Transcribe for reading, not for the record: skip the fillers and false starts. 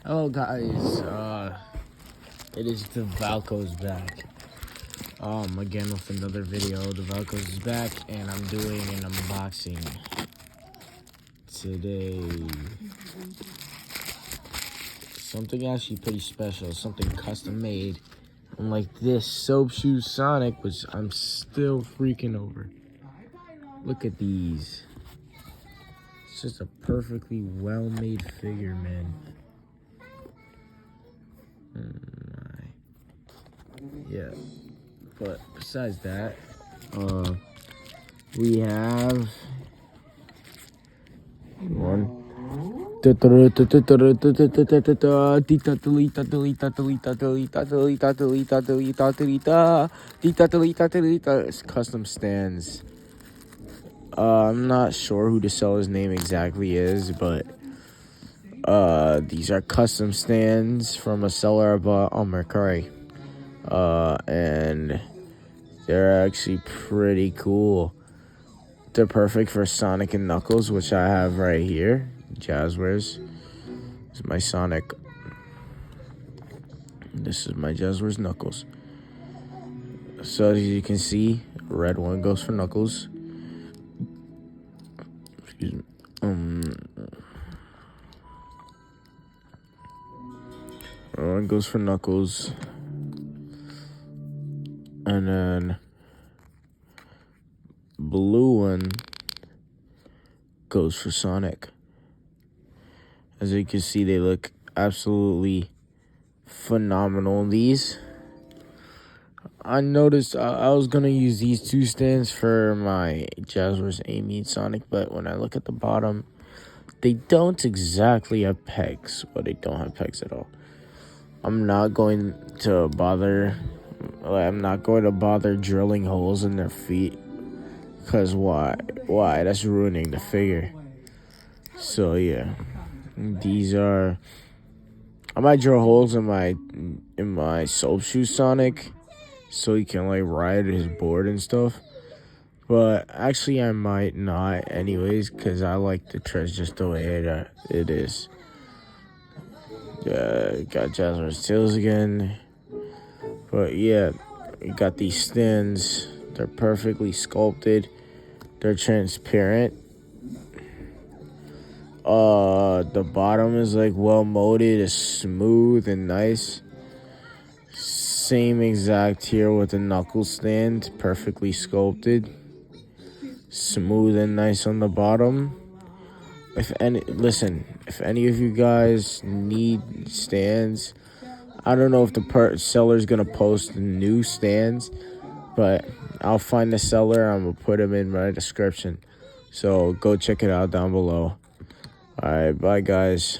Hello guys, it is the Valco's back. Again with another video. The Valco's is back and I'm doing an unboxing today. Something actually pretty special, something custom made. Unlike this Soap Shoe Sonic, which I'm still freaking over. Look at these. It's just a perfectly well-made figure, man. Yeah, but besides that, we have one. It's custom stands. I'm not sure who the seller's name exactly is, but these are custom stands from a seller I bought on Mercari. And they're actually pretty cool. They're perfect for Sonic and Knuckles, which I have right here. Jazzwares. This is my Sonic. This is my Jazzwares Knuckles. So as you can see, red one goes for Knuckles. Excuse me. One goes for Knuckles. And then blue one goes for Sonic. As you can see, they look absolutely phenomenal. These, I noticed I was gonna use these two stands for my Jazzwares Amy and Sonic, but when I look at the bottom, they don't exactly have pegs. Well, they don't have pegs at all. I'm not going to bother drilling holes in their feet. Because why? That's ruining the figure. So, yeah. These are... I might drill holes in my Soap Shoe Sonic. So he can, like, ride his board and stuff. But, actually, I might not anyways. Because I like the treads just the way it is. Got Jazzwares Tails again. But, yeah. We got these stands. They're perfectly sculpted. They're transparent. The bottom is like well molded. It's smooth and nice. Same exact here with the knuckle stand. Perfectly sculpted. Smooth and nice on the bottom. If any of you guys need stands, I don't know if the seller's gonna post new stands, but I'll find the seller. I'm going to put him in my description. So go check it out down below. All right, bye, guys.